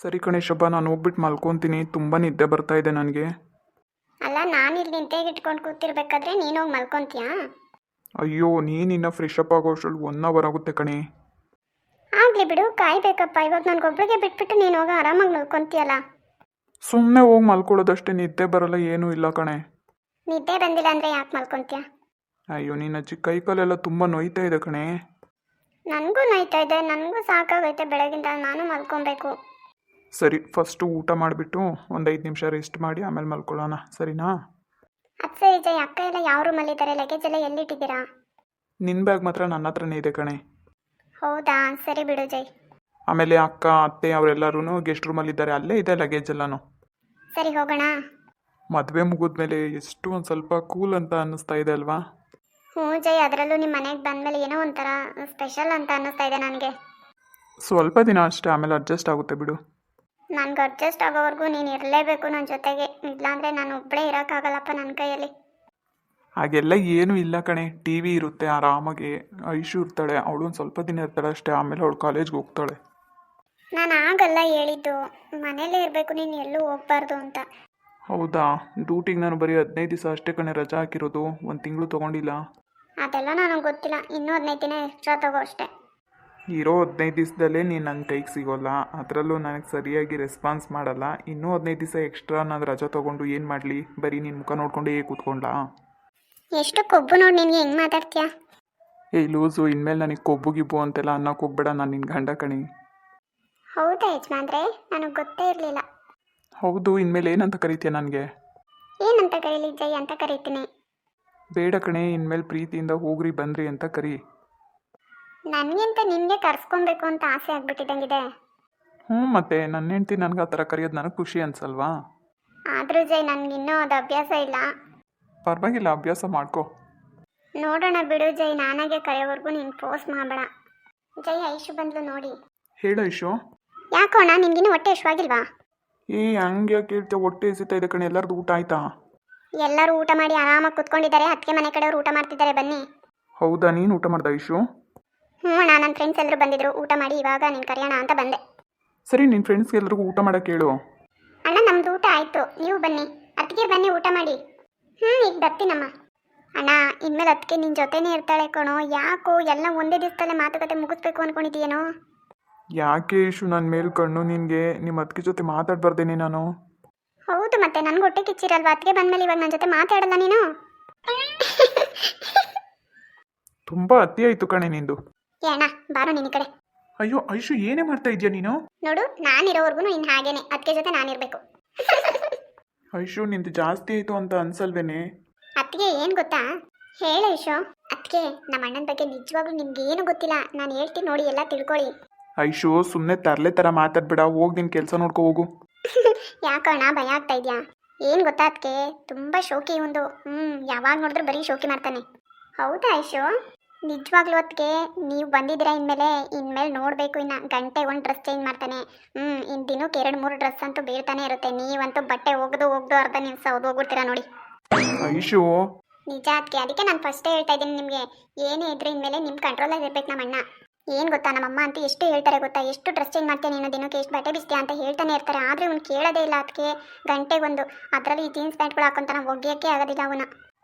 ಸರಿ ಕಣೆ ಶಬ್ಬ, ನಾನು ಹೋಗ್ಬಿಟ್ಟು ಮಲ್ಕೊತೀನಿ. ತುಂಬ ನಿದ್ದೆ ಬರ್ತಾ ಇದೆ ನನಗೆ. ಅಲ್ಲ, ನಾನು ಇಲ್ಲಿ ನಿಂತೆಗೆ ಇಟ್ಕೊಂಡು ಕೂತಿರ್ಬೇಕಾದ್ರೆ ನೀನು ಹೋಗಿ ಮಲ್ಕೊಂತೀಯಾ? ಅಯ್ಯೋ, ನೀನಿನ್ನ ಫ್ರೆಶ್ ಅಪ್ ಆಗೋಷ್ಟ್ರಲ್ಲಿ 1 ಅವರ್ ಆಗುತ್ತೆ ಕಣೆ. ಆಗಲಿ ಬಿಡು, ಕಾಯ್ಬೇಕಪ್ಪ. ಇವಾಗ ನನಗೊಬ್ಳಿಗೆ ಬಿಟ್ಬಿಟ್ಟು ನೀನು ಹೋಗಿ ಆರಾಮಾಗಿ ಮಲ್ಕೊಂತೀಯಲ್ಲ. ಸುಮ್ಮನೆ ಹೋಗಿ ಮಲ್ಕೊಳ್ಳೋದಷ್ಟೇ, ನಿದ್ದೆ ಬರಲ್ಲ, ಏನೂ ಇಲ್ಲ ಕಣೆ. ನಿದ್ದೆ ಬಂದಿಲ್ಲ ಅಂದರೆ ಯಾಕೆ ಮಲ್ಕೊಂತೀಯ? ಅಯ್ಯೋ, ನಿನ್ನ ಅಜ್ಜಿ ಕೈ ಕಾಲೆಲ್ಲ ತುಂಬ ನೋಯ್ತಾ ಇದೆ ಕಣೆ. ನನಗೂ ನೋಯ್ತಾ ಇದೆ, ನನಗೂ ಸಾಕಾಗೈತೆ. ಬೆಳಗಿಂದ ನಾನು ಮಲ್ಕೊಬೇಕು. ಸರಿ, ಫಸ್ಟು ಊಟ ಮಾಡಿಬಿಟ್ಟು ಒಂದು 5 ನಿಮಿಷ ರೆಸ್ಟ್ ಮಾಡಿ ಆಮೇಲೆ ಮಲ್ಕೊಳ್ಳೋಣ, ಸರಿನಾ? ಅದು ಸರಿ ಜೈ. ಅಕ್ಕ ಎಲ್ಲ ಯಾವ ರೂಮಲ್ಲಿದ್ದಾರೆ? ಲಗೇಜ್ ಎಲ್ಲ ಎಲ್ಲಿಟ್ಟಿದ್ದೀರಾ? ನಿನ್ನ ಬ್ಯಾಗ್ ಮಾತ್ರ ನನ್ನ ಹತ್ರನೇ ಇದೆ ಕಣೆ. ಹೌದಾ, ಸರಿ ಬಿಡು ಜೈ. ಆಮೇಲೆ ಅಕ್ಕ ಅತ್ತೆ ಅವರೆಲ್ಲರೂ ಗೆಸ್ಟ್ ರೂಮಲ್ಲಿದ್ದಾರೆ, ಅಲ್ಲೇ ಇದೆ ಲಗೇಜ್ ಎಲ್ಲನೂ. ಸರಿ, ಹೋಗೋಣ. ಮದುವೆ ಮುಗಿದ್ಮೇಲೆ ಎಷ್ಟು ಒಂದು ಸ್ವಲ್ಪ ಕೂಲ್ ಅಂತ ಅನ್ನಿಸ್ತಾ ಇದೆ ಅಲ್ವಾ? ಹ್ಞೂ ಜೈ, ಅದರಲ್ಲೂ ನಿಮ್ಮ ಮನೆಗೆ ಬಂದಮೇಲೆ ಏನೋ ಒಂಥರ ಸ್ಪೆಷಲ್ ಅಂತ ಅನ್ನಿಸ್ತಾ ಇದೆ ನನಗೆ. ಸ್ವಲ್ಪ ದಿನ ಅಷ್ಟೇ, ಆಮೇಲೆ ಅಡ್ಜಸ್ಟ್ ಆಗುತ್ತೆ ಬಿಡು. ನನಗೆ ಅಡ್ಜಸ್ಟ್ ಆಗೋವರೆಗೂ ನೀನು ಇರಲೇಬೇಕು ನನ್ನ ಜೊತೆಗೆ. ಇಲ್ಲಾಂದರೆ ನಾನು ಒಬ್ಬಳೇ ಇರೋಕ್ಕಾಗಲ್ಲಪ್ಪ ನನ್ನ ಕೈಯಲ್ಲಿ. ಹಾಗೆಲ್ಲ ಏನೂ ಇಲ್ಲ ಕಣೆ. ಟಿ ವಿ ಇರುತ್ತೆ ಆರಾಮಾಗಿ, ಐಶು ಇರ್ತಾಳೆ, ಅವಳು ಒಂದು ಸ್ವಲ್ಪ ದಿನ ಇರ್ತಾಳೆ ಅಷ್ಟೇ, ಆಮೇಲೆ ಅವಳು ಕಾಲೇಜ್ಗೆ ಹೋಗ್ತಾಳೆ. ನಾನು ಆಗಲ್ಲ ಹೇಳಿದ್ದು, ಮನೇಲೇ ಇರಬೇಕು, ನೀನು ಎಲ್ಲೂ ಹೋಗ್ಬಾರ್ದು ಅಂತ. ಹೌದಾ? ಡ್ಯೂಟಿಗೆ ನಾನು ಬರೀ 15 ದಿವಸ ಅಷ್ಟೇ ಕಣೆ ರಜಾ ಹಾಕಿರೋದು, 1 ತಿಂಗಳು ತೊಗೊಂಡಿಲ್ಲ. ಅದೆಲ್ಲ ನನಗೆ ಗೊತ್ತಿಲ್ಲ, ಇನ್ನೂ 15 ದಿನ ಎಕ್ಸ್ಟ್ರಾ ತಗೋ ಅಷ್ಟೇ. ಇರೋ 15 ದಿವಸದಲ್ಲೇ ನೀನು ನನ್ನ ಕೈಗೆ ಸಿಗೋಲ್ಲ, ಅದರಲ್ಲೂ ನನಗೆ ಸರಿಯಾಗಿ ರೆಸ್ಪಾನ್ಸ್ ಮಾಡಲ್ಲ. ಇನ್ನೂ 15 ದಿವಸ ಎಕ್ಸ್ಟ್ರಾ ನಾನು ರಜಾ ತೊಗೊಂಡು ಏನು ಮಾಡಲಿ? ಬರೀ ನಿನ್ನ ಮುಖ ನೋಡ್ಕೊಂಡೇ ಕೂತ್ಕೊಂಡ್ಲಾ? ಎಷ್ಟು ಕೊಬ್ಬು ನೋಡಿ ನಿನಗೆ, ಹೆಂಗೆ ಮಾತಾಡ್ತೀಯಾ? ಏಯ್ ಲೂಸು, ಇನ್ಮೇಲೆ ನನಗೆ ಕೊಬ್ಬು ಗಿಬ್ಬು ಅಂತೆಲ್ಲ ಅನ್ನೋಕೆ ಹೋಗ್ಬೇಡ, ನಾನು ನಿನ್ನ ಗಂಡ ಕಣಿ. ಹೌದಾ ಯಜಮಾನ್ರೆ? ನನಗೆ ಗೊತ್ತೇ ಇರಲಿಲ್ಲ. ಹೌದು, ಇನ್ಮೇಲೆ ಏನಂತ ಕರಿತೀಯ ನನಗೆ? ಏನಂತ ಕರೀಲಿ ಜೈ ಅಂತ ಕರಿತೀನಿ. ಬೇಡ ಕಣೆ, ಇನ್ಮೇಲೆ ಪ್ರೀತಿಯಿಂದ ಹೋಗ್ರಿ ಬಂದ್ರಿ ಅಂತ ಕರಿ. ನನಗಿಂತ ನಿನಗೆ ಕರ್ಸ್ಕೊಬೇಕು ಅಂತ ಆಸೆ ಆಗ್ಬಿಟ್ಟಿದ್ದಂಗಿದೆ. ಮತ್ತೆ ನನ್ನ ಹೆಂಡ್ತಿ ನನಗೆ ಆ ಥರ ಕರೆಯೋದು ನನಗೆ ಖುಷಿ ಅನ್ಸಲ್ವಾ? ಆದರೂ ಜೈ, ನನಗಿನ್ನೂ ಅದು ಅಭ್ಯಾಸ ಇಲ್ಲ. ಪರವಾಗಿಲ್ಲ, ಅಭ್ಯಾಸ ಮಾಡ್ಕೊ. ನೋಡೋಣ ಬಿಡು ಜೈ, ನಾನಾಗೆ ಕರೆಯೋವರೆಗೂ ನೀನು ಫೋರ್ಸ್ ಮಾಡಬೇಡ. ಜೈ, ಐಶು ಬಂದ್ಲು ನೋಡಿ. ಹೇಳು ಐಶು. ಯಾಕೋಣ, ನಿನ್ಗಿನ್ನೂ ಹೊಟ್ಟೆ ಹಶ್ವಾಗಿಲ್ವಾ? ಹಂಗೆ ಕೇಳ್ತೀಯ? ಹೊಟ್ಟೆ ಎಸಿತಾ ಇದೆ ಕಣೆ. ಎಲ್ಲರದು ಊಟ ಆಯ್ತಾ? ಎಲ್ಲರೂ ಊಟ ಮಾಡಿ ಆರಾಮಾಗಿ ಕುತ್ಕೊಂಡಿದ್ದಾರೆ. ಅದಕ್ಕೆ ಮನೆ ಕಡೆಯವರು ಊಟ ಮಾಡ್ತಿದ್ದಾರೆ, ಬನ್ನಿ. ಹೌದಾ? ನೀನು ಊಟ ಮಾಡ್ದ ಐಶು? ಹ್ಞೂ ಅಣ್ಣ, ನನ್ನ ಫ್ರೆಂಡ್ಸ್ ಎಲ್ಲರೂ ಬಂದಿದ್ರು ಊಟ ಮಾಡಿ, ಇವಾಗ ನೀನು ಕರೆಯೋಣ ಅಂತ ಬಂದೆ. ಸರಿ, ನಿನ್ನ ಫ್ರೆಂಡ್ಸ್ಗೆ ಎಲ್ರಿಗೂ ಊಟ ಮಾಡೋಕ್ಕೆ ಹೇಳು. ಅಣ್ಣ, ನಮ್ದು ಊಟ ಆಯಿತು, ನೀವು ಬನ್ನಿ. ಅದಕ್ಕೆ ಬನ್ನಿ, ಊಟ ಮಾಡಿ. ಈಗ ಬರ್ತೀನಮ್ಮ. ಅಣ್ಣ, ಇನ್ಮೇಲೆ ಅದಕ್ಕೆ ನಿನ್ನ ಜೊತೆನೇ ಇರ್ತಾಳೆ ಕಣೋ. ಯಾಕೋ ಎಲ್ಲ ಒಂದೇ ದಿವಸದಲ್ಲೇ ಮಾತುಕತೆ ಮುಗಿಸ್ಬೇಕು ಅಂದ್ಕೊಂಡಿದ್ದೀಯೇನೋ? ಯಾಕೆ ಐಶು ನನ್ನ ಮೇಲೆ ಕಣ್ಣು ನಿನಗೆ? ನಿಮ್ಮ ಅದಕ್ಕೆ ಜೊತೆ ಮಾತಾಡ್ಬಾರ್ದೇನೆ ನಾನು? ಹೌದು, ಮತ್ತೆ ನನಗೆ ಹೊಟ್ಟೆ ಕಿಚ್ಚಿರಲ್ವಾ? ಅದಕ್ಕೆ ಬಂದಮೇಲೆ ಇವಾಗ ನನ್ನ ಜೊತೆ ಮಾತಾಡಲ್ಲ ನೀನು? ತುಂಬ ಅತಿ ಆಯಿತು ಕಣೆ ನಿಂದು. ಅಣ್ಣ, ಬಾರೋ ನಿನ್ನ ಕಡೆ. ಅಯ್ಯೋ ಐಶು, ಏನೇ ಮಾಡ್ತಾ ಇದೆಯಾ ನೀನು? ನೋಡು, ನಾನಿರೋವರೆಗೂ ಇನ್ನು ಹಾಗೇನೆ ಅದಕ್ಕೆ ಜೊತೆ ನಾನಿರಬೇಕು. ಐಶು, ನಿಂದು ಜಾಸ್ತಿ ಆಯಿತು ಅಂತ ಅನ್ಸಲ್ವೇನೆ? ಅದಕ್ಕೆ ಏನು ಗೊತ್ತಾ? ಹೇಳು ಐಶು. ಅದಕ್ಕೆ ನಮ್ಮ ಅಣ್ಣನ ಬಗ್ಗೆ ನಿಜವಾಗ್ಲೂ ನಿಮ್ಗೇನು ಗೊತ್ತಿಲ್ಲ, ನಾನು ಹೇಳ್ತೀನಿ ನೋಡಿ, ಎಲ್ಲ ತಿಳ್ಕೊಳ್ಳಿ. ಐಶು, ಸುಮ್ಮನೆ ತರಲೆ ಥರ ಮಾತಾಡ್ಬೇಡ, ಹೋಗಿ ನಿನ್ನ ಕೆಲಸ ನೋಡ್ಕೊ ಹೋಗು. ಯಾಕಣ್ಣ, ಭಯ ಆಗ್ತಾ ಇದೆಯಾ? ಏನು ಗೊತ್ತಾ, ಅದಕ್ಕೆ ತುಂಬ ಶೋಕಿ ಒಂದು. ಯಾವಾಗ ನೋಡಿದ್ರು ಬರೀ ಶೋಕಿ ಮಾಡ್ತಾನೆ. ಹೌದಾ ಐಶು? ನಿಜವಾಗ್ಲೂ ಅದಕ್ಕೆ ನೀವು ಬಂದಿದ್ದೀರಾ, ಇನ್ಮೇಲೆ ನೋಡಬೇಕು. ಇನ್ನು ಗಂಟೆಗೆ ಒಂದು ಡ್ರೆಸ್ ಚೇಂಜ್ ಮಾಡ್ತಾನೆ. ಇನ್ನು ದಿನಕ್ಕೆ 2-3 ಡ್ರೆಸ್ ಅಂತೂ ಬೇಡ್ತಾನೆ ಇರುತ್ತೆ. ನೀವಂತೂ ಬಟ್ಟೆ ಒಗ್ದು ಅರ್ಧ ನೀವು ಸೌದು ಹೋಗ್ಬಿಡ್ತೀರಾ ನೋಡಿ. ಐಶು, ನಿಜ ಅದಕ್ಕೆ ನಾನು ಫಸ್ಟೇ ಹೇಳ್ತಾ ಇದ್ದೀನಿ ನಿಮಗೆ, ಏನೇ ಇದ್ರೆ ಇನ್ಮೇಲೆ ನಿಮ್ಮ ಕಂಟ್ರೋಲಲ್ಲಿ ಇರ್ಬೇಕು ನಮ್ಮ ಅಣ್ಣ. ಏನು ಗೊತ್ತಾ, ನಮ್ಮಮ್ಮ ಅಂತೂ ಎಷ್ಟು ಹೇಳ್ತಾರೆ ಗೊತ್ತಾ? ಎಷ್ಟು ಡ್ರೆಸ್ ಚೇಂಜ್ ಮಾಡ್ತೇನೆ ನೀನು, ದಿನಕ್ಕೆ ಎಷ್ಟು ಬಟ್ಟೆ ಬಿಸ್ತೀಯ ಅಂತ ಹೇಳ್ತಾನೆ ಇರ್ತಾರೆ. ಆದರೆ ಅವ್ನು ಕೇಳೋದೇ ಇಲ್ಲ. ಅದಕ್ಕೆ ಗಂಟೆಗೊಂದು, ಅದರಲ್ಲಿ ಈ ಜೀನ್ಸ್ ಪ್ಯಾಂಟ್ಗಳು ಹಾಕೊಂತಾನೆ, ಒಗ್ಯೋಕ್ಕೆ ಆಗೋದಿಲ್ಲ ಅವನು.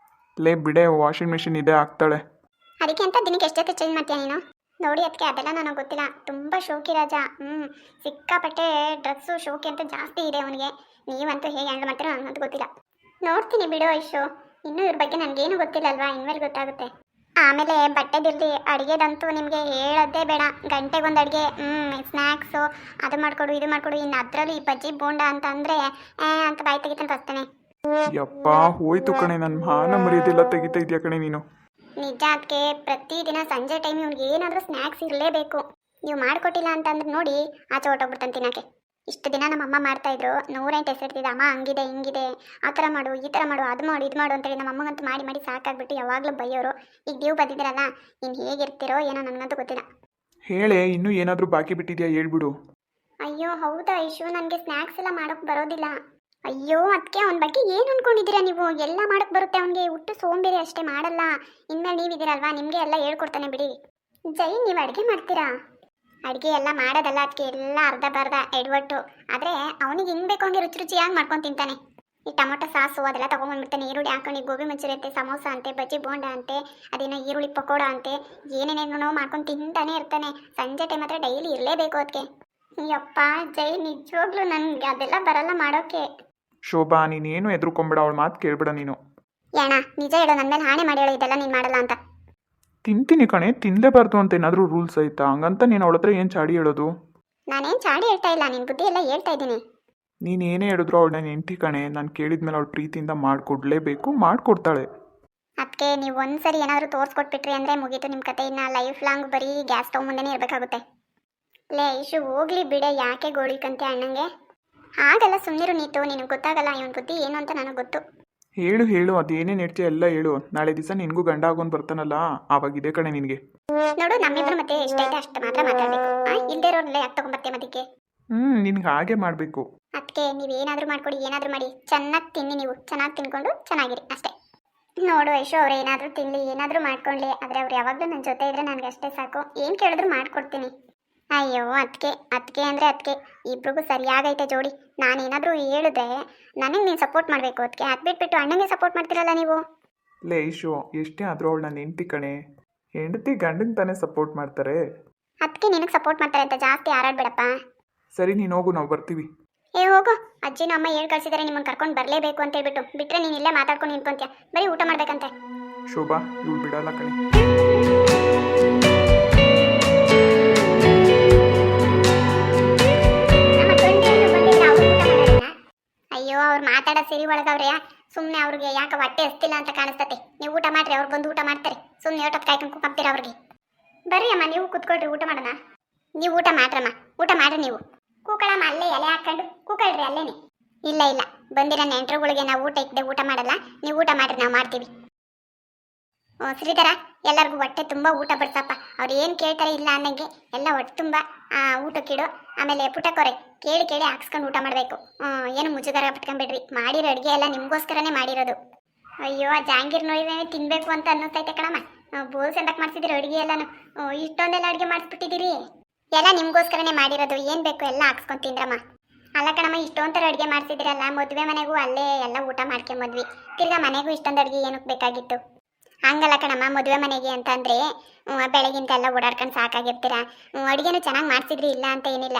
ಲೇ ಬಿಡೆ, ವಾಷಿಂಗ್ ಮಿಷಿನ್ ಇದೆ, ಹಾಕ್ತಾಳೆ. ಅದಕ್ಕೆ ಅಂತ ದಿನಕ್ಕೆ ಎಷ್ಟು ಜೊತೆ ಚೇಂಜ್ ಮಾಡ್ತೀಯ ನೀನು? ನೋಡಿ ಅದಕ್ಕೆ ಅದೆಲ್ಲ ನನಗೆ ಗೊತ್ತಿಲ್ಲ. ತುಂಬ ಶೋಕಿ ರಾಜ. ಸಿಕ್ಕಾಪಟ್ಟೆ ಡ್ರೆಸ್ಸು ಶೋಕಿ ಅಂತ ಜಾಸ್ತಿ ಇದೆ ಅವನಿಗೆ. ನೀವಂತೂ ಹೇಗೆ ಹ್ಯಾಂಡಲ್ ಮಾಡ್ತೀರೋ ನನಗಂತೂ ಗೊತ್ತಿಲ್ಲ. ನೋಡ್ತೀನಿ ಬಿಡು ಐಶು, ಇನ್ನೂ ಇವ್ರ ಬಗ್ಗೆ ನನಗೇನು ಗೊತ್ತಿಲ್ಲ ಅಲ್ವಾ, ಇನ್ಮೇಲೆ ಗೊತ್ತಾಗುತ್ತೆ. ಆಮೇಲೆ ಬಟ್ಟೆದಿರಲಿ, ಅಡುಗೆದಂತೂ ನಿಮಗೆ ಹೇಳೋದೇ ಬೇಡ. ಗಂಟೆಗೊಂದು ಅಡುಗೆ, ಸ್ನ್ಯಾಕ್ಸು, ಅದು ಮಾಡಿಕೊಡು ಇದು ಮಾಡಿಕೊಡು. ಇನ್ನು ಅದರಲ್ಲಿ ಈ ಬಜ್ಜಿ ಬೋಂಡ ಅಂತ ಅಂದರೆ ಅಂತ ಬಾಯಿ ತೆಗಿತಾನೆ ಬರ್ತಾನೆ. ಯಪ್ಪ, ಹೋಯ್ತು ಕಣೆ, ನನ್ನ ಮಾನ ಮರ್ಯಾದೆಲ್ಲ ತೆಗಿತಾ ಇದೆಯಾ ಕಣೆ ನೀನು? ನಿಜ ಅದಕ್ಕೆ ಪ್ರತಿದಿನ ಸಂಜೆ ಟೈಮ್ ಇವ್ನಿಗೆ ಏನಾದರೂ ಸ್ನ್ಯಾಕ್ಸ್ ಇರಲೇಬೇಕು. ನೀವು ಮಾಡಿಕೊಟ್ಟಿಲ್ಲ ಅಂತಂದ್ರೆ ನೋಡಿ, ಆಚೆ ಹೊಟ್ಟೋಗ್ಬಿಡ್ತಾನೆ ತಿನ್ನೋಕ್ಕೆ. ಇಷ್ಟು ದಿನ ನಮ್ಮಮ್ಮ ಮಾಡ್ತಾಯಿದ್ರು, 108 ಹೆಸರಿರ್ತಿದ್ದೆ. ಅಮ್ಮ ಹಂಗಿದೆ ಹಿಂಗಿದೆ, ಆ ಥರ ಮಾಡು ಈ ಥರ ಮಾಡು, ಅದು ಮಾಡು ಇದು ಮಾಡು ಅಂತೇಳಿ ನಮ್ಮಮ್ಮಗಂತೂ ಮಾಡಿ ಮಾಡಿ ಸಾಕಾಗ್ಬಿಟ್ಟು ಯಾವಾಗಲೂ ಬೈಯೋರು. ಈಗ ನೀವು ಬಂದಿದ್ದೀರಲ್ಲ, ಇನ್ನು ಹೇಗಿರ್ತೀರೋ ಏನೋ ನನಗಂತೂ ಗೊತ್ತಿಲ್ಲ. ಹೇಳೆ, ಇನ್ನೂ ಏನಾದರೂ ಬಾಕಿ ಬಿಟ್ಟಿದ್ಯಾ ಹೇಳ್ಬಿಡು. ಅಯ್ಯೋ ಹೌದಾ ಐಶು, ನನಗೆ ಸ್ನ್ಯಾಕ್ಸ್ ಎಲ್ಲ ಮಾಡೋಕ್ಕೆ ಬರೋದಿಲ್ಲ. ಅಯ್ಯೋ ಅದಕ್ಕೆ ಅವನ ಬಗ್ಗೆ ಏನು ಅಂದ್ಕೊಂಡಿದ್ದೀರಾ ನೀವು? ಎಲ್ಲ ಮಾಡೋಕ್ಕೆ ಬರುತ್ತೆ ಅವನಿಗೆ, ಹುಟ್ಟು ಸೋಂಬೇರಿ ಅಷ್ಟೇ, ಮಾಡಲ್ಲ. ಇನ್ಮೇಲೆ ನೀವಿದ್ದೀರಲ್ವಾ, ನಿಮಗೆ ಎಲ್ಲ ಹೇಳ್ಕೊಡ್ತಾನೆ ಬಿಡಿ. ಜೈ, ನೀವು ಅಡುಗೆ ಮಾಡ್ತೀರಾ? ಅಡುಗೆ ಎಲ್ಲ ಮಾಡೋದಲ್ಲ, ಅದಕ್ಕೆ ಎಲ್ಲ ಅರ್ಧ ಬರ್ಧ ಎಡವಟ್ಟು. ಆದರೆ ಅವನಿಗೆ ಹಿಂಗೆ ಬೇಕು ಹಂಗೆ ರುಚಿ ರುಚಿಯಾಗಿ ಮಾಡ್ಕೊಂಡು ತಿಂತಾನೆ. ಈ ಟೊಮೊಟೊ ಸಾಸು ಅದೆಲ್ಲ ತೊಗೊಂಡ್ಬಂದ್ಬಿಡ್ತಾನೆ. ಈರುಳ್ಳಿ ಹಾಕೊಂಡು ಗೋಬಿ ಮಂಚೂರಿ ಅಂತೆ, ಸಮೋಸ ಅಂತೆ, ಬಜ್ಜಿ ಬೋಂಡ ಅಂತೆ, ಅದೇನೋ ಈರುಳ್ಳಿ ಪಕೋಡ ಅಂತೆ, ಏನೇನೇನೋ ಮಾಡ್ಕೊಂಡು ತಿಂತಾನೆ ಇರ್ತಾನೆ. ಸಂಜೆ ಟೈಮ್ ಹತ್ರ ಡೈಲಿ ಇರಲೇಬೇಕು ಅದಕ್ಕೆ. ಯಪ್ಪ ಜೈ, ನಿಜವಾಗ್ಲೂ ನನಗೆ ಅದೆಲ್ಲ ಬರಲ್ಲ ಮಾಡೋಕ್ಕೆ. ಶೋಭಾ, ನೀನೇನು ಎದುರುಕೊಂಬೇಡ, ಅವಳ ಮಾತು ಕೇಳ್ಬೇಡ ನೀನು. ಯಾಣ ನಿಜ ಹೇಳೋ, ನನ್ನ ಮೇಲೆ ಹಾಣೆ ಮಾಡಿ ಹೇಳೋ ಇದೆಲ್ಲ ನೀನು ಮಾಡಲ್ಲ ಅಂತ. ತಿಂತೀನಿ ಕಣೆ, ತಿನ್ನಲೇಬಾರ್ದು ಅಂತ ಏನಾದರೂ ರೂಲ್ಸ್ ಐತಾ? ಹಂಗಂತ ನೀನು ಅವಳ ಹತ್ರ ಏನು ಚಾಡಿ ಹೇಳೋದು? ನಾನೇನು ಚಾಡಿ ಹೇಳ್ತಾ ಇಲ್ಲ, ನಿನ್ನ ಬುದ್ಧಿ ಎಲ್ಲ ಹೇಳ್ತಾ ಇದ್ದೀನಿ. ನೀನು ಏನೇ ಹೇಳಿದ್ರು ಅವಳು ನನ್ನ ಹೆಂಡತಿ ಕಣೆ. ನಾನು ಕೇಳಿದ್ಮೇಲೆ ಅವಳು ಪ್ರೀತಿಯಿಂದ ಮಾಡಿಕೊಡ್ಲೇಬೇಕು, ಮಾಡಿಕೊಡ್ತಾಳೆ. ಅದಕ್ಕೆ ನೀವು ಒಂದ್ಸರಿ ಏನಾದರೂ ತೋರಿಸ್ಕೊಟ್ಬಿಟ್ರಿ ಅಂದರೆ ಮುಗೀತು ನಿಮ್ಮ ಕತೆ. ಇನ್ನು ಲೈಫ್ ಲಾಂಗ್ ಬರೀ ಗ್ಯಾಸ್ ಸ್ಟವ್ ಮುಂದೆನೇ ಇರಬೇಕಾಗುತ್ತೆ. ಲೇ ಇಶು, ಹೋಗ್ಲಿ ಬಿಡೆ, ಯಾಕೆ ಗೋಳಿಕಂತೆ ಅಣ್ಣಂಗೆ? ಹಾಗಲ್ಲ, ಸುಮ್ಮನಿರು ನೀತು, ನಿನಗೆ ಗೊತ್ತಾಗಲ್ಲ ಇವನ ಬುದ್ಧಿ ಏನು ಅಂತ ನನಗೆ ಗೊತ್ತು. ಹೇಳು ಹೇಳು, ಅದೇನೇನು ಹೇಳ್ತೀಯ ಎಲ್ಲ ಹೇಳು. ನಾಳೆ ದಿವಸ ನಿನಗೂ ಗಂಡ ಆಗೋನ್ ಬರ್ತಾನಲ್ಲ, ಆವಾಗಿದೆ ಕಣೆ ನಿನಗೆ. ನೋಡು, ನಮ್ಮಿಬ್ರು ಮತ್ತೆ ಎಷ್ಟೈತೆ ಅಷ್ಟು ಮಾತ್ರ ಮಾತಾಡಬೇಕು. ಇಲ್ಲದೇ ಇರೋಲ್ಲ ಯಾಕೆ ತೊಗೊಂಬರ್ತೆ ಮದಕ್ಕೆ? ನಿನಗೆ ಹಾಗೆ ಮಾಡಬೇಕು. ಅದಕ್ಕೆ ನೀವೇನಾದರೂ ಮಾಡ್ಕೊಡಿ, ಏನಾದರೂ ಮಾಡಿ, ಚೆನ್ನಾಗಿ ತಿನ್ನಿ, ನೀವು ಚೆನ್ನಾಗಿ ತಿನ್ಕೊಂಡು ಚೆನ್ನಾಗಿರಿ ಅಷ್ಟೇ. ನೋಡು ಯಶು, ಅವ್ರು ಏನಾದರೂ ತಿನ್ನಲಿ, ಏನಾದರೂ ಮಾಡ್ಕೊಳ್ಳಿ, ಆದರೆ ಅವ್ರು ಯಾವಾಗಲೂ ನನ್ನ ಜೊತೆ ಇದ್ದರೆ ನನಗೆ ಅಷ್ಟೇ ಸಾಕು. ಏನು ಕೇಳಿದ್ರು ಮಾಡ್ಕೊಡ್ತೀನಿ. ಅಯ್ಯೋ ಅದಕ್ಕೆ ಅಂದರೆ ಅದಕ್ಕೆ ಇಬ್ರಿಗೂ ಸರಿಯಾಗೈತೆ ಜೋಡಿ. ನಾನೇನಾದರೂ ಹೇಳಿದ್ರೆ ನನಗೆ ನೀನು ಸಪೋರ್ಟ್ ಮಾಡಬೇಕು. ಅದಕ್ಕೆ ಅದು ಬಿಟ್ಬಿಟ್ಟು ಅಣ್ಣಂಗೆ ಸಪೋರ್ಟ್ ಮಾಡ್ತಿರಲ್ಲ ನೀವು. ಲೇ ಇಶು, ಎಷ್ಟೇ ಆದರೂ ಅವಳು ನನ್ನ ಹೆಂಡತಿ ಕಣೆ. ಹೆಂಡತಿ ಗಂಡನ ತಾನೇ ಸಪೋರ್ಟ್ ಮಾಡ್ತಾರೆ. ಅದಕ್ಕೆ ನಿನಗೆ ಸಪೋರ್ಟ್ ಮಾಡ್ತಾರೆ ಅಂತ ಜಾಸ್ತಿ ಹಾರಾಡ್ಬೇಡಪ್ಪ. ಸರಿ, ನೀನು ಹೋಗು, ನಾವು ಬರ್ತೀವಿ. ಹೋಗು, ಅಜ್ಜಿನ ಅಮ್ಮ ಹೇಳಿ ಕಳ್ಸಿದ್ದಾರೆ ನಿಮ್ಮನ್ನು ಕರ್ಕೊಂಡು ಬರಲೇಬೇಕು ಅಂತ ಹೇಳ್ಬಿಟ್ಟು. ಬಿಟ್ಟರೆ ನೀನು ಇಲ್ಲೇ ಮಾತಾಡ್ಕೊಂಡು ನಿಂತ್ಕೊಂತೀಯ, ಬರೀ ಊಟ ಮಾಡ್ಬೇಕಂತೆ. ಶೋಭಾ, ಇವಳು ಬಿಡಲ್ಲ ಕಣೆ. ಅಯ್ಯೋ, ಅವ್ರು ಮಾತಾಡೋ ಸಿರಿ ಒಳಗವ್ರೆ. ಸುಮ್ಮನೆ ಅವ್ರಿಗೆ ಯಾಕೆ ಹೊಟ್ಟೆ ಹಸ್ತಿಲ್ಲ ಅಂತ ಕಾಣಿಸ್ತತೆ. ನೀವು ಊಟ ಮಾಡ್ರಿ, ಅವ್ರು ಬಂದು ಊಟ ಮಾಡ್ತಾರೆ. ಸುಮ್ಮನೆ ಊಟಕ್ಕೆ ಕಾಯ್ಕೊಂಡು ಕೂಗ್ತೀರ ಅವ್ರಿಗೆ. ಬರ್ರಿ ಅಮ್ಮ, ನೀವು ಕೂತ್ಕೊಳ್ರಿ, ಊಟ ಮಾಡೋಣ. ನೀವು ಊಟ ಮಾಡ್ರಮ್ಮ, ಊಟ ಮಾಡ್ರಿ ನೀವು. ಕೂಕಳಮ್ಮ, ಅಲ್ಲೇ ಎಲೆ ಹಾಕೊಂಡು ಕೂಕಳ್ರಿ ಅಲ್ಲೇನೆ. ಇಲ್ಲ ಬಂದಿರೋ ನೆಂಟರುಗಳಿಗೆ ನಾವು ಊಟ ಇಕ್ಕದೆ ಊಟ ಮಾಡಲ್ಲ. ನೀವು ಊಟ ಮಾಡ್ರಿ, ನಾವು ಮಾಡ್ತೀವಿ. ಶ್ರೀಧರ, ಎಲ್ಲರಿಗೂ ಹೊಟ್ಟೆ ತುಂಬ ಊಟ ಬಡ್ಸಪ್ಪ. ಅವ್ರು ಏನು ಕೇಳ್ತಾರೆ ಇಲ್ಲ ಅನ್ನಂಗೆ ಎಲ್ಲ ಹೊಟ್ಟೆ ತುಂಬ ಊಟಕ್ಕಿಡು. ಆಮೇಲೆ ಪುಟಕ್ಕೋರೆ ಕೇಳಿ ಹಾಕ್ಸ್ಕೊಂಡು ಊಟ ಮಾಡಬೇಕು. ಏನು ಮುಜುಗರ ಬಿಟ್ಕೊಂಡ್ಬಿಡ್ರಿ. ಮಾಡಿರೋ ಅಡುಗೆ ಎಲ್ಲ ನಿಮಗೋಸ್ಕರನೇ ಮಾಡಿರೋದು. ಅಯ್ಯೋ, ಆ ಜಾಂಗೀರ್ ನೋಡಿದ್ರೆ ತಿನ್ನಬೇಕು ಅಂತ ಅನ್ನಿಸ್ತೈತೆ ಕಣಮ್ಮ. ಬೋಲ್ಸ್ ಎಂತಕ್ಕೆ ಮಾಡ್ತಿದ್ದೀರಿ ಅಡುಗೆ ಎಲ್ಲನೂ? ಇಷ್ಟೊಂದೆಲ್ಲ ಅಡುಗೆ ಮಾಡಿಸ್ಬಿಟ್ಟಿದ್ದೀರಿ. ಎಲ್ಲ ನಿಮಗೋಸ್ಕರನೇ ಮಾಡಿರೋದು. ಏನು ಬೇಕು ಎಲ್ಲ ಹಾಕ್ಸ್ಕೊಂಡು ತಿಂದ್ರಮ್ಮ. ಅಲ್ಲ ಕಣಮ್ಮ, ಇಷ್ಟೊಂಥರ ಅಡುಗೆ ಮಾಡ್ತಿದ್ದೀರಲ್ಲ, ಮದುವೆ ಮನೆಗೂ ಅಲ್ಲೇ ಎಲ್ಲ ಊಟ ಮಾಡ್ಕೊಂಬದ್ವಿ. ತಿರ್ಗಾ ಮನೆಗೂ ಇಷ್ಟೊಂದು ಅಡುಗೆ ಏನಕ್ಕೆ ಬೇಕಾಗಿತ್ತು? ಹಂಗಲ್ಲ ಕಣಮ್ಮ, ಮದುವೆ ಮನೆಗೆ ಅಂತಂದರೆ ಬೆಳಗಿಂತ ಎಲ್ಲ ಓಡಾಡ್ಕೊಂಡು ಸಾಕಾಗಿರ್ತೀರ. ಅಡುಗೆನೂ ಚೆನ್ನಾಗಿ ಮಾಡ್ತಿದ್ರಿ, ಇಲ್ಲ ಅಂತ ಏನಿಲ್ಲ.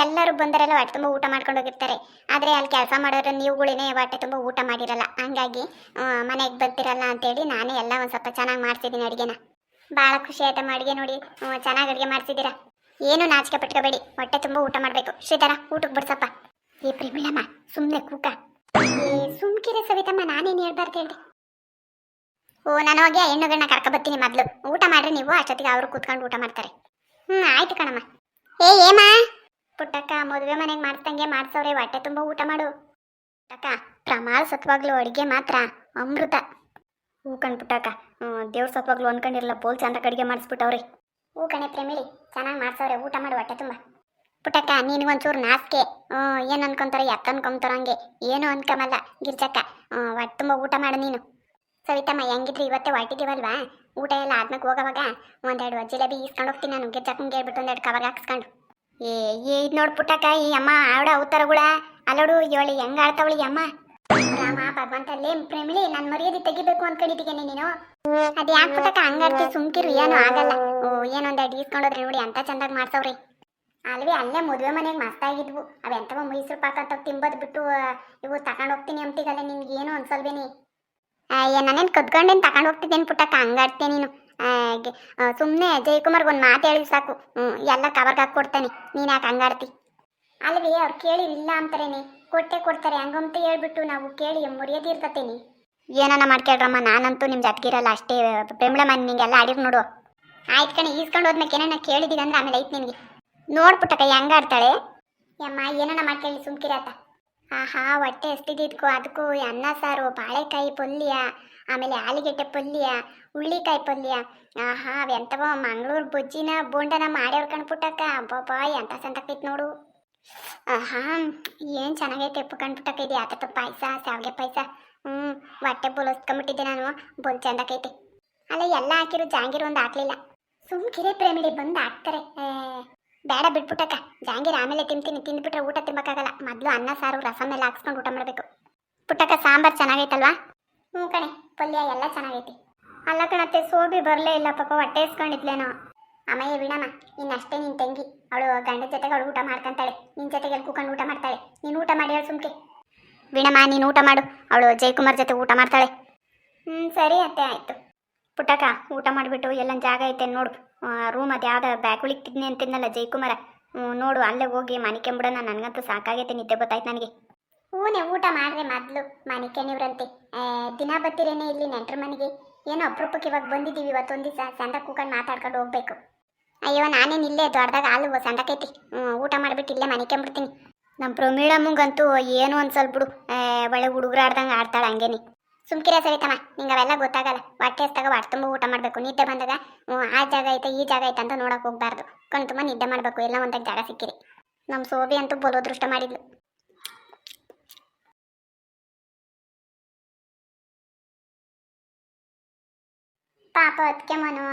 ಎಲ್ಲರೂ ಬಂದರೆಲ್ಲ ಹೊಟ್ಟೆ ತುಂಬ ಊಟ ಮಾಡ್ಕೊಂಡು ಹೋಗಿರ್ತಾರೆ. ಆದರೆ ಅಲ್ಲಿ ಕೆಲಸ ಮಾಡೋರು ನೀವುಗಳೇ ಹೊಟ್ಟೆ ತುಂಬ ಊಟ ಮಾಡಿರಲ್ಲ. ಹಂಗಾಗಿ ಮನೆಗೆ ಬರ್ತಿರಲ್ಲ ಅಂತೇಳಿ ನಾನೇ ಎಲ್ಲ ಒಂದು ಸ್ವಲ್ಪ ಚೆನ್ನಾಗಿ ಮಾಡ್ತಿದ್ದೀನಿ ಅಡುಗೆನ. ಭಾಳ ಖುಷಿ ಆಯ್ತಮ್ಮ ಅಡುಗೆ ನೋಡಿ. ಚೆನ್ನಾಗಿ ಅಡುಗೆ ಮಾಡ್ತಿದ್ದೀರಾ. ಏನು ನಾಚಿಕೆ ಪಟ್ಕೋಬೇಡಿ, ಹೊಟ್ಟೆ ತುಂಬ ಊಟ ಮಾಡಬೇಕು. ಶ್ರೀಧರ, ಊಟಕ್ಕೆ ಬಿಡ್ಸಪ್ಪ. ಏ ಪ್ರೇಮಿಳಮ್ಮ, ಸುಮ್ಮನೆ ಕೂಕ. ಸುಮ್ಕಿರೆ ಸವಿತಮ್ಮ, ನಾನೇನು ಹೇಳ್ಬಾರ್ದು ಹೇಳ್ದೆ. ನಾನು ಹೋಗಿ ಹೆಣ್ಣುಗಳನ್ನ ಕರ್ಕೊಬತ್ತೀನಿ. ಮೊದಲು ಊಟ ಮಾಡ್ರಿ ನೀವು, ಅಷ್ಟೊತ್ತಿಗೆ ಅವರು ಕೂತ್ಕೊಂಡು ಊಟ ಮಾಡ್ತಾರೆ. ಆಯ್ತು ಕಣಮ್ಮ. ಏಮ ಪುಟ್ಟಕ್ಕ, ಮದುವೆ ಮನೆಗೆ ಮಾಡ್ತಂಗೆ ಮಾಡ್ಸವ್ರೆ, ಹೊಟ್ಟೆ ತುಂಬ ಊಟ ಮಾಡು. ಪುಟ್ಟಕ್ಕ, ಪ್ರಮಾಣ ಸತ್ವಾಗ್ಲು ಅಡುಗೆ ಮಾತ್ರ ಅಮೃತ. ಕಣ್ ಪುಟ್ಟಕ್ಕ, ದೇವ್ರ ಸತ್ವಾಗ್ಲು ಅನ್ಕೊಂಡಿರಲ್ಲ, ಬೋಲ್ ಚಂದ ಅಡುಗೆ ಮಾಡಿಸ್ಬಿಟ್ಟವ್ರಿ. ಕಣೆ ಪ್ರೇಮಿಳಿ, ಚೆನ್ನಾಗಿ ಮಾಡ್ಸವ್ರೆ, ಊಟ ಮಾಡು ಹೊಟ್ಟೆ ತುಂಬ. ಪುಟ್ಟಕ್ಕ, ನಿನಗೊಂಚೂರು ನಾಚಿಕೆ. ಏನು ಅನ್ಕೊಂತಾರೆ, ಎತ್ತ ಅನ್ಕೊಂತಾರ ಹಂಗೆ. ಏನು ಅನ್ಕೊಂಬಲ್ಲ ಗಿರ್ಜಕ್ಕ. ಹೊಟ್ಟೆ ತುಂಬ ಊಟ ಮಾಡು ನೀನು. ಸವಿತಮ್ಮ, ಹೆಂಗಿದ್ರಿ ಇವತ್ತೇ ಹೊರಟಿದ್ದೀವಲ್ವಾ? ಊಟ ಎಲ್ಲ ಆದ್ಮೇಲೆ ಹೋಗೋವಾಗ ಒಂದೆರಡು ಜಿಲೇಬಿ ಈಸ್ಕೊಂಡು ಹೋಗ್ತೀನಿ ನಾನು. ಗಿರ್ಜಕ್ಕಂಗೆ ಹೇಳ್ಬಿಟ್ಟು ಒಂದೆರಡು ಕವರ್ಗೆ ಹಾಕ್ಸ್ಕೊಂಡು. ಇದು ನೋಡಿ ಪುಟ್ಟಕ್ಕ, ಈ ಅಮ್ಮ ಆಡ ಅವತಾರಗಳ ಅಲ್ಲೋಡು, ಇವಳು ಹೆಂಗೆ ಆಡ್ತಾವಳಿ ಅಮ್ಮ. ರಾಮ ಭಗವಂತ, ಅಲ್ಲೇ ಪ್ರೇಮಿಳಿ, ನಾನು ಮರ್ಯಾದೆ ತೆಗಿಬೇಕು ಅಂದ್ಕೊಂಡಿದ್ದೀನಿ ನೀನು. ಅದು ಯಾಕೆ ಪುಟ್ಟಕ್ಕ ಹಂಗಾಡ್ತಿ? ಸುಮ್ಕಿರು, ಏನೂ ಆಗಲ್ಲ. ಏನೊಂದೆರಡು ಈಸ್ಕೊಂಡೋದ್ರೆ ನೋಡಿ ಅಂತ ಚಂದಾಗಿ ಮಾಡ್ಸವ್ರಿ. ಅಲ್ವೇ ಅಲ್ಲೇ ಮದುವೆ ಮನೆಗೆ ಮಸ್ತಾಗಿದ್ವು. ಅವೆಂತವ ಮೈಸೂರು ಪಾಕ ಅಂತ ತಿಂಬೋದು ಬಿಟ್ಟು ಇವು ತಗೊಂಡು ಹೋಗ್ತೀನಿ ಅಂತೀಗಲ್ಲ. ನಿನ್ಗೆ ಏನು ಅನ್ಸಲ್ವೇನಿ? ನಾನೇನು ಕದ್ಕೊಂಡೇನು ತಗೊಂಡು ಹೋಗ್ತಿದ್ದೇನೆ ಪುಟ್ಟಕ್ಕ, ಹಂಗಾಡ್ತೀನಿ ನೀನು. ಸುಮ್ಮನೆ ಜಯಕುಮಾರ್ಗೆ ಒಂದು ಮಾತು ಹೇಳಿ ಸಾಕು, ಎಲ್ಲ ಕವರ್ಗೆ ಹಾಕ್ಕೊಡ್ತಾನೆ. ನೀನು ಯಾಕೆ ಹಂಗಾಡ್ತಿ? ಅಲ್ವೇ ಅವ್ರು ಕೇಳಿ ಇಲ್ಲ ಅಂತಾರೇನೆ, ಕೊಟ್ಟೆ ಕೊಡ್ತಾರೆ. ಹಂಗಂತ ಹೇಳ್ಬಿಟ್ಟು ನಾವು ಕೇಳಿ ಮುರಿಯೋದಿ ಇರ್ತತೇನಿ. ಏನನ್ನ ಮಾಡ್ಕೇಳ್ರಮ್ಮ, ನಾನಂತೂ ನಿಮ್ಮ ಜಟ್ಗಿರಲ್ಲ ಅಷ್ಟೇ. ಬೆಂಬಳಮ್ಮ ನಿಂಗೆಲ್ಲ ಆಡಿರ್ ನೋಡು. ಆಯ್ತು ಕಣೆ, ಈಸ್ಕೊಂಡು ಹೋದ್ಮೇಲೆ ಏನನ್ನ ಕೇಳಿದ್ದೀನಿ ಅಂದ್ರೆ ಆಮೇಲೆ ಐತೆ ನಿನಗೆ. ನೋಡ್ಪುಟ್ಟಕ್ಕ ಹೆಂಗಾಡ್ತಾಳೆ ಯಮ್ಮ. ಏನನ್ನ ಮಾಡ್ಕೇಳಿ ಸುಮ್ಕಿರತ್ತ. ಆಹಾ, ಹೊಟ್ಟೆ ಎಷ್ಟಿದ್ಕೋ ಅದಕ್ಕೂ ಅನ್ನ ಸಾರು, ಬಾಳೆಕಾಯಿ ಪಲ್ಯ, ಆಮೇಲೆ ಆಲೂಗೆಡ್ಡೆ ಪಲ್ಯ, ಹುಳ್ಳಿಕಾಯಿ ಪಲ್ಯ. ಆಹಾ, ಅವೆಂತವ ಮಂಗಳೂರು ಬಜ್ಜಿನ ಬೋಂಡನ ಮಾಡ್ಯವ್ರ ಕಣ್ಪುಟ್ಟಕ್ಕ. ಅಬ್ಬಬ್ಬ, ಎಂತ ಸಂತಕ್ಕೈತೆ ನೋಡು. ಆಹಾ, ಏನು ಚೆನ್ನಾಗೈತೆ ಕಣ್ಪುಟ್ಟಕ್ಕ. ಇದು ಯಾತಕ್ಕ ಪಾಯಸ, ಶಾವಿಗೆ ಪಾಯಸ. ಹೊಟ್ಟೆ ಬೋಲಸ್ಕೊಂಬಿಟ್ಟಿದ್ದೆ ನಾನು. ಬೋಲ್ ಚಂದಕೈತೆ. ಅಲ್ಲ, ಎಲ್ಲ ಹಾಕಿರು, ಜಾಂಗೀರು ಒಂದು ಹಾಕ್ಲಿಲ್ಲ. ಸುಮ್ಕಿರೆ ಪ್ರೇಮಿಡಿ ಬಂದು ಹಾಕ್ತಾರೆ ಬೇಡ ಬಿಟ್ಬಿಟ್ಟಕ್ಕ ಜಾಂಗೀರ್ ಆಮೇಲೆ ತಿಂತೀನಿ, ತಿಂದ್ಬಿಟ್ರೆ ಊಟ ತಿನ್ನಕ್ಕಾಗಲ್ಲ. ಮೊದಲು ಅನ್ನ ಸಾರು ರಸಂ ಎಲ್ಲ ಹಾಕ್ಸ್ಕೊಂಡು ಊಟ ಮಾಡಬೇಕು. ಪುಟ್ಟಕ್ಕ ಸಾಂಬಾರು ಚೆನ್ನಾಗೈತಲ್ವಾ? ಹ್ಞೂ ಕಣೆ, ಪಲ್ಯ ಎಲ್ಲ ಚೆನ್ನಾಗೈತಿ. ಅಲ್ಲ ಕಣತ್ತೆ, ಸೋಬಿ ಬರಲೇ ಇಲ್ಲ ಪಾಪ, ಹೊಟ್ಟೆ ಇಸ್ಕೊಂಡಿದ್ಲೇನೋ. ಅಮ್ಮಯ್ಯ ಬಿಡಮ್ಮ, ಇನ್ನಷ್ಟೇ ನಿನ್ನ ತಂಗಿ, ಅವಳು ಗಂಡನ ಜೊತೆಗೆ ಅವಳು ಊಟ ಮಾಡ್ಕೊಂತಾಳೆ, ನಿನ್ನ ಜೊತೆಗೆ ಅಲ್ಲಿ ಕೂಕೊಂಡು ಊಟ ಮಾಡ್ತಾಳೆ. ನೀನು ಊಟ ಮಾಡಿ ಹೇಳು ಸುಮ್ಕೆ. ಬಿಡಮ್ಮ, ನೀನು ಊಟ ಮಾಡು, ಅವಳು ಜಯಕುಮಾರ್ ಜೊತೆ ಊಟ ಮಾಡ್ತಾಳೆ. ಸರಿ ಅತ್ತೆ, ಆಯಿತು. ಪುಟ್ಟಕ್ಕ ಊಟ ಮಾಡಿಬಿಟ್ಟು ಎಲ್ಲೊಂದು ಜಾಗ ಐತೆ ನೋಡು, ರೂಮ್ ಅದು ಯಾವ್ದು ಬ್ಯಾಕುಳಿಗೆ ತಿನ್ನಿ ಅಂತಿದ್ನಲ್ಲ ಜಯಕುಮಾರ, ನೋಡು ಅಲ್ಲೇ ಹೋಗಿ ಮನಿಕೆಂಬಿಡೋಣ. ನನಗಂತೂ ಸಾಕಾಗೈತೆ, ನಿದ್ದೆ ಗೊತ್ತಾಯ್ತು ನನಗೆ. ಹೂನೆ, ಊಟ ಮಾಡಿದ್ರೆ ಮೊದಲು ಮನಿಕೆನಿವ್ರಂತೆ. ದಿನ ಬರ್ತೀರೇನೆ ಇಲ್ಲಿ ನೆಂಟ್ರ ಮನೆಗೆ? ಏನೋ ಅಪರೂಪಕ್ಕೆ ಇವಾಗ ಬಂದಿದ್ದೀವಿ, ಇವತ್ತೊಂದು ದಿವಸ ಸಂಡ ಕೂಕೊಂಡು ಮಾತಾಡ್ಕೊಂಡು ಹೋಗ್ಬೇಕು. ಅಯ್ಯೋ ನಾನೇನು ಇಲ್ಲೇ ದೊಡ್ಡದಾಗ ಹಾಲು ಸಂಡಕೈತಿ, ಊಟ ಮಾಡಿಬಿಟ್ಟು ಇಲ್ಲೇ ಮನಿಕೆಂಬಿಡ್ತೀನಿ. ನಮ್ಮ ಪ್ರಮೀಳಮ್ಮಂಗಂತೂ ಏನು ಅನ್ಸಲ್ ಬಿಡು, ಒಳ್ಳೆ ಹುಡುಗರು ಆಡ್ದಂಗೆ ಆಡ್ತಾಳೆ ಹಂಗೇನಿ. ಸುಮ್ಕಿರ ಸರಿತಮ್ಮ, ನಿಂಗೆ ಅವೆಲ್ಲ ಗೊತ್ತಾಗಲ್ಲ. ಹೊಟ್ಟೆ ಹಸ್ದಾಗ ಹೊಟ್ಟೆ ತುಂಬ ಊಟ ಮಾಡಬೇಕು, ನಿದ್ದೆ ಬಂದಾಗ ಆ ಜಾಗ ಐತೆ ಈ ಜಾಗ ಐತೆ ಅಂತ ನೋಡಕ್ಕೆ ಹೋಗ್ಬಾರ್ದು, ಕಣ್ ತುಂಬ ನಿದ್ದೆ ಮಾಡಬೇಕು, ಎಲ್ಲ ಒಂದಾಗ ಜಾಗ ಸಿಕ್ಕಿರಿ. ನಮ್ಮ ಸೋಬಿ ಅಂತೂ ಬೋಲೋದೃಷ್ಟ ಮಾಡಿದ್ಲು. ಪಾಪ ಅದಕ್ಕೆ ಮನು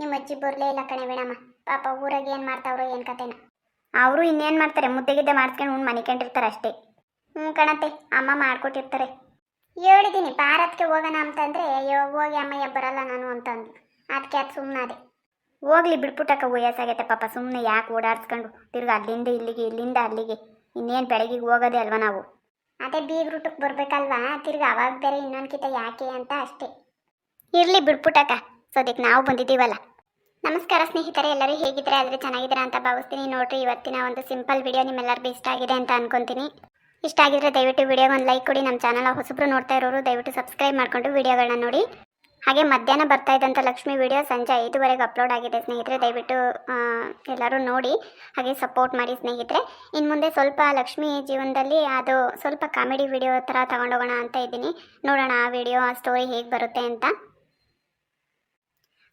ನಿಮ್ಮ ಅಜ್ಜಿ ಬರಲೇ ಇಲ್ಲ ಕಣೆ ಬಿಡಮ್ಮ. ಪಾಪ ಊರಾಗ ಏನು ಮಾಡ್ತಾವ್ರೋ ಏನು ಕತೆನ. ಅವರು ಇನ್ನೇನು ಮಾಡ್ತಾರೆ, ಮುದ್ದೆಗಿದ್ದೆ ಮಾಡಿಸ್ಕೊಂಡು ಮನಿಕೊಂಡಿರ್ತಾರೆ ಅಷ್ಟೇ. ಕಣತ್ತೆ, ಅಮ್ಮ ಮಾಡ್ಕೊಟ್ಟಿರ್ತಾರೆ. ಹೇಳಿದ್ದೀನಿ ಭಾರತ್ಗೆ ಹೋಗೋಣ ಅಂತಂದರೆ, ಅಯ್ಯೋ ಹೋಗಿ ಅಮ್ಮಯ್ಯ ಬರಲ್ಲ ನಾನು ಅಂತಂದು, ಅದಕ್ಕೆ ಅದು ಸುಮ್ಮನಾದೆ. ಹೋಗ್ಲಿ ಬಿಡ್ಬಿಟ್ಟಕ್ಕ, ವಯಸ್ಸಾಗೈತೆ ಪಾಪ, ಸುಮ್ಮನೆ ಯಾಕೆ ಓಡಾಡ್ಸ್ಕೊಂಡು ತಿರ್ಗಿ ಅಲ್ಲಿಂದ ಇಲ್ಲಿಗೆ ಇಲ್ಲಿಂದ ಅಲ್ಲಿಗೆ. ಇನ್ನೇನು ಬೆಳಗಿಗೆ ಹೋಗೋದೇ ಅಲ್ವಾ ನಾವು? ಅದೇ ಬೀಗ್ ರೂಟಕ್ಕೆ ಬರಬೇಕಲ್ವಾ, ತಿರ್ಗಿ ಅವಾಗ ಬೇರೆ ಇನ್ನೊಂದ್ಕಿತ ಯಾಕೆ ಅಂತ ಅಷ್ಟೇ. ಇರಲಿ ಬಿಡ್ಬಿಟ್ಟಕ್ಕ, ಸದ್ಯಕ್ಕೆ ನಾವು ಬಂದಿದ್ದೀವಲ್ಲ. ನಮಸ್ಕಾರ ಸ್ನೇಹಿತರೆ, ಎಲ್ಲರೂ ಹೇಗಿದ್ರೆ ಆದರೆ ಚೆನ್ನಾಗಿದ್ದೀರಾ ಅಂತ ಭಾವಿಸ್ತೀನಿ. ನೋಡ್ರಿ, ಇವತ್ತಿನ ಒಂದು ಸಿಂಪಲ್ ವಿಡಿಯೋ ನಿಮ್ಮೆಲ್ಲರಿಗೂ ಇಷ್ಟ ಆಗಿದೆ ಅಂತ ಅನ್ಕೊತೀನಿ. ಇಷ್ಟ ಆಗಿದ್ರೆ ದಯವಿಟ್ಟು ವಿಡಿಯೋಗೆ ಒಂದು ಲೈಕ್ ಕೊಡಿ. ನಮ್ಮ ಚಾನಲ್ ಹೊಸಬ್ರು ನೋಡ್ತಾ ಇರೋರು ದಯವಿಟ್ಟು ಸಬ್ಸ್ಕ್ರೈಬ್ ಮಾಡಿಕೊಂಡು ವಿಡಿಯೋಗಳನ್ನ ನೋಡಿ. ಹಾಗೆ ಮಧ್ಯಾಹ್ನ ಬರ್ತಾ ಇದ್ದಂಥ ಲಕ್ಷ್ಮಿ ವಿಡಿಯೋ ಸಂಜೆ 5:00 ಅಪ್ಲೋಡ್ ಆಗಿದೆ ಸ್ನೇಹಿತರೆ, ದಯವಿಟ್ಟು ಎಲ್ಲರೂ ನೋಡಿ ಹಾಗೆ ಸಪೋರ್ಟ್ ಮಾಡಿ ಸ್ನೇಹಿತರೆ. ಇನ್ನು ಮುಂದೆ ಸ್ವಲ್ಪ ಲಕ್ಷ್ಮಿ ಜೀವನದಲ್ಲಿ ಅದು ಸ್ವಲ್ಪ ಕಾಮಿಡಿ ವಿಡಿಯೋ ಥರ ತಗೊಂಡೋಗೋಣ ಅಂತ ಇದ್ದೀನಿ. ನೋಡೋಣ ಆ ವಿಡಿಯೋ ಆ ಸ್ಟೋರಿ ಹೇಗೆ ಬರುತ್ತೆ ಅಂತ.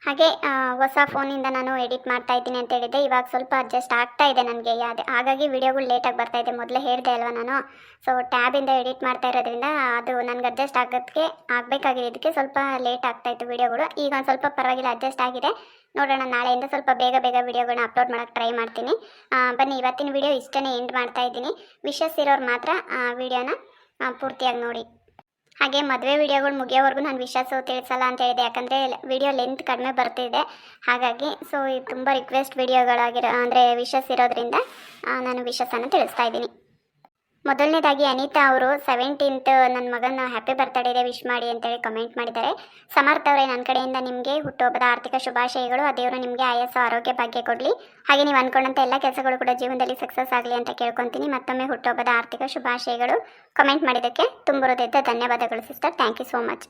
ಹಾಗೆ ಹೊಸ ಫೋನಿಂದ ನಾನು ಎಡಿಟ್ ಮಾಡ್ತಾ ಇದ್ದೀನಿ ಅಂತ ಹೇಳಿದ್ದೆ, ಇವಾಗ ಸ್ವಲ್ಪ ಅಡ್ಜಸ್ಟ್ ಆಗ್ತಾ ಇದೆ ನನಗೆ, ಹಾಗಾಗಿ ವಿಡಿಯೋಗಳು ಲೇಟಾಗಿ ಬರ್ತಾ ಇದೆ. ಮೊದಲೇ ಹೇಳಿದೆ ಅಲ್ವಾ ನಾನು, ಸೊ ಟ್ಯಾಬಿಂದ ಎಡಿಟ್ ಮಾಡ್ತಾ ಇರೋದ್ರಿಂದ ಅದು ನನಗೆ ಅಡ್ಜಸ್ಟ್ ಆಗೋದಕ್ಕೆ ಆಗಬೇಕಾಗಿರೋದಕ್ಕೆ ಸ್ವಲ್ಪ ಲೇಟ್ ಆಗ್ತಾಯಿತ್ತು ವಿಡಿಯೋಗಳು. ಈಗ ಒಂದು ಸ್ವಲ್ಪ ಪರವಾಗಿಲ್ಲ, ಅಡ್ಜಸ್ಟ್ ಆಗಿದೆ. ನೋಡೋಣ, ನಾಳೆಯಿಂದ ಸ್ವಲ್ಪ ಬೇಗ ವಿಡಿಯೋಗಳನ್ನ ಅಪ್ಲೋಡ್ ಮಾಡೋಕ್ಕೆ ಟ್ರೈ ಮಾಡ್ತೀನಿ. ಬನ್ನಿ, ಇವತ್ತಿನ ವಿಡಿಯೋ ಇಷ್ಟೇ ಎಂಡ್ ಮಾಡ್ತಾ ಇದ್ದೀನಿ. ವಿಶಸ್ ಇರೋರು ಮಾತ್ರ ವಿಡಿಯೋನ ಪೂರ್ತಿಯಾಗಿ ನೋಡಿ. ಹಾಗೆ ಮದುವೆ ವಿಡಿಯೋಗಳು ಮುಗಿಯೋವರೆಗೂ ನಾನು ವಿಶಸ್ ತಿಳಿಸಲ್ಲ ಅಂತ ಹೇಳಿದೆ, ಯಾಕಂದರೆ ವಿಡಿಯೋ ಲೆಂತ್ ಕಡಿಮೆ ಬರ್ತಿದೆ. ಹಾಗಾಗಿ ಸೊ ಇದು ತುಂಬ ರಿಕ್ವೆಸ್ಟ್ ವಿಡಿಯೋಗಳಾಗಿರೋ ಅಂದರೆ ವಿಶಸ್ ಇರೋದ್ರಿಂದ ನಾನು ವಿಶಸ್ಸನ್ನು ತಿಳಿಸ್ತಾ ಇದ್ದೀನಿ. ಮೊದಲನೇದಾಗಿ ಅನಿತಾ ಅವರು 17th ನನ್ನ ಮಗನ ಹ್ಯಾಪಿ ಬರ್ತ್ಡೇ ಇದೆ ವಿಶ್ ಮಾಡಿ ಅಂತೇಳಿ ಕಮೆಂಟ್ ಮಾಡಿದ್ದಾರೆ. ಸಮರ್ಥ ಅವರೇ, ನನ್ನ ಕಡೆಯಿಂದ ನಿಮಗೆ ಹುಟ್ಟುಹಬ್ಬದ ಆರ್ಥಿಕ ಶುಭಾಶಯಗಳು. ಆ ದೇವರು ನಿಮಗೆ ಆಯಸ್ಸು ಆರೋಗ್ಯ ಭಾಗ್ಯ ಕೊಡಲಿ. ಹಾಗೆ ನೀವು ಅಂದ್ಕೊಂಡಂಥ ಎಲ್ಲ ಕೆಲಸಗಳು ಕೂಡ ಜೀವನದಲ್ಲಿ ಸಕ್ಸಸ್ ಆಗಲಿ ಅಂತ ಕೇಳ್ಕೊತೀನಿ. ಮತ್ತೊಮ್ಮೆ ಹುಟ್ಟುಹಬ್ಬದ ಆರ್ಥಿಕ ಶುಭಾಶಯಗಳು. ಕಮೆಂಟ್ ಮಾಡಿದ್ದಕ್ಕೆ ತುಂಬ ಹೃದಯದ ಧನ್ಯವಾದಗಳು sister, thank you so much.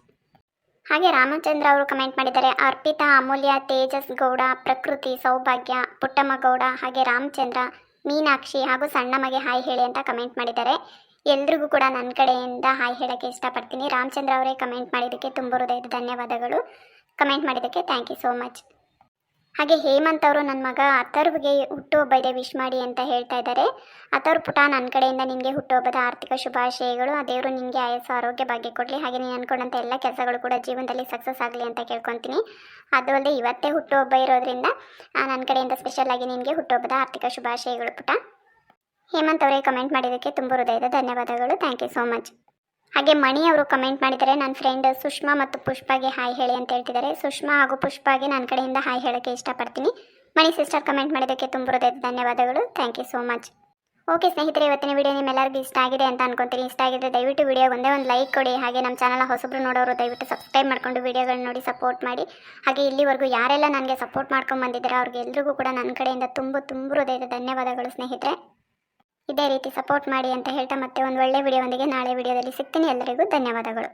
ಹಾಗೆ ರಾಮಚಂದ್ರ ಅವರು ಕಮೆಂಟ್ ಮಾಡಿದ್ದಾರೆ. ಅರ್ಪಿತಾ, ಅಮೂಲ್ಯ, ತೇಜಸ್ ಗೌಡ, ಪ್ರಕೃತಿ, ಸೌಭಾಗ್ಯ, ಪುಟ್ಟಮ್ಮ ಗೌಡ, ಹಾಗೆ ರಾಮಚಂದ್ರ, ಮೀನಾಕ್ಷಿ ಹಾಗೂ ಸಣ್ಣಮಗೆ ಹಾಯ್ ಹೇಳಿ ಅಂತ ಕಮೆಂಟ್ ಮಾಡಿದ್ದಾರೆ. ಎಲ್ರಿಗೂ ಕೂಡ ನನ್ನ ಕಡೆಯಿಂದ ಹಾಯ್ ಹೇಳೋಕ್ಕೆ ಇಷ್ಟಪಡ್ತೀನಿ. ರಾಮಚಂದ್ರ ಅವರೇ ಕಮೆಂಟ್ ಮಾಡಿದ್ದಕ್ಕೆ ತುಂಬ ಹೃದಯದ ಧನ್ಯವಾದಗಳು. ಕಮೆಂಟ್ ಮಾಡಿದ್ದಕ್ಕೆ ಥ್ಯಾಂಕ್ ಯು ಸೋ ಮಚ್. ಹಾಗೆ ಹೇಮಂತ್ ಅವರು ನನ್ನ ಮಗ ಅಥರ್ವ್ಗೆ ಹುಟ್ಟುಹಬ್ಬ ಇದೆ ವಿಶ್ ಮಾಡಿ ಅಂತ ಹೇಳ್ತಾ ಇದ್ದಾರೆ. ಅಥರ್ವ್ ಪುಟ, ನನ್ನ ಕಡೆಯಿಂದ ನಿನಗೆ ಹುಟ್ಟುಹಬ್ಬದ ಆರ್ಥಿಕ ಶುಭಾಶಯಗಳು. ಆ ದೇವರು ನಿನಗೆ ಆಯಸ್ಸು ಆರೋಗ್ಯ ಭಾಗ್ಯ ಕೊಡಲಿ. ಹಾಗೆ ನೀನು ಅಂದ್ಕೊಂಡಂಥ ಎಲ್ಲ ಕೆಲಸಗಳು ಕೂಡ ಜೀವನದಲ್ಲಿ ಸಕ್ಸಸ್ ಆಗಲಿ ಅಂತ ಕೇಳ್ಕೊತೀನಿ. ಅದು ಅಲ್ಲದೆ ಇವತ್ತೇ ಹುಟ್ಟುಹಬ್ಬ ಇರೋದ್ರಿಂದ ನನ್ನ ಕಡೆಯಿಂದ ಸ್ಪೆಷಲ್ ಆಗಿ ನಿನಗೆ ಹುಟ್ಟುಹಬ್ಬದ ಆರ್ಥಿಕ ಶುಭಾಶಯಗಳು ಪುಟ. ಹೇಮಂತ್ ಅವರೇ ಕಮೆಂಟ್ ಮಾಡಿದ್ದಕ್ಕೆ ತುಂಬ ಹೃದಯದ ಧನ್ಯವಾದಗಳು, ಥ್ಯಾಂಕ್ ಯು ಸೋ ಮಚ್. ಹಾಗೆ ಮಣಿ ಅವರು ಕಮೆಂಟ್ ಮಾಡಿದ್ದಾರೆ. ನನ್ನ ಫ್ರೆಂಡ್ ಸುಷ್ಮಾ ಮತ್ತು ಪುಷ್ಪಾಗೆ ಹಾಯ್ ಹೇಳಿ ಅಂತ ಹೇಳ್ತಿದ್ದಾರೆ. ಸುಷ್ಮಾ ಹಾಗೂ ಪುಷ್ಪಾಗೆ ನನ್ನ ಕಡೆಯಿಂದ ಹಾಯ್ ಹೇಳೋಕ್ಕೆ ಇಷ್ಟಪಡ್ತೀನಿ. ಮಣಿ ಸಿಸ್ಟರ್ ಕಮೆಂಟ್ ಮಾಡಿದ್ದಕ್ಕೆ ತುಂಬ ಹೃದಯದ ಧನ್ಯವಾದಗಳು, thank you so much. Okay ಸ್ನೇಹಿತರೆ, ಇವತ್ತಿನ ವಿಡಿಯೋ ನಿಮ್ಮೆಲ್ಲರಿಗೂ ಇಷ್ಟ ಆಗಿದೆ ಅಂತ ಅನ್ಕೊತೀನಿ. ಇಷ್ಟ ಆಗಿದ್ರೆ ದಯವಿಟ್ಟು ವಿಡಿಯೋ ಒಂದೇ ಒಂದು ಲೈಕ್ ಕೊಡಿ. ಹಾಗೆ ನಮ್ಮ ಚಾನಲ್ ಹೊಸಬ್ರು ನೋಡೋರು ದಯವಿಟ್ಟು ಸಬ್ಸ್ಕ್ರೈಬ್ ಮಾಡಿಕೊಂಡು ವಿಡಿಯೋಗಳನ್ನ ನೋಡಿ ಸಪೋರ್ಟ್ ಮಾಡಿ. ಹಾಗೆ ಇಲ್ಲಿವರೆಗೂ ಯಾರೆಲ್ಲ ನನಗೆ ಸಪೋರ್ಟ್ ಮಾಡ್ಕೊಂಡು ಬಂದಿದ್ದಾರೆ ಅವ್ರಿಗೆ ಎಲ್ರಿಗೂ ಕೂಡ ನನ್ನ ಕಡೆಯಿಂದ ತುಂಬ ಹೃದಯದ ಧನ್ಯವಾದಗಳು ಸ್ನೇಹಿತರೆ. ಇದೇ ರೀತಿ ಸಪೋರ್ಟ್ ಮಾಡಿ ಅಂತ ಹೇಳ್ತಾ ಮತ್ತೆ ಒಂದು ಒಳ್ಳೆ ವಿಡಿಯೋದೊಂದಿಗೆ ನಾಳೆ ವಿಡಿಯೋದಲ್ಲಿ ಸಿಗ್ತೀನಿ. ಎಲ್ಲರಿಗೂ ಧನ್ಯವಾದಗಳು.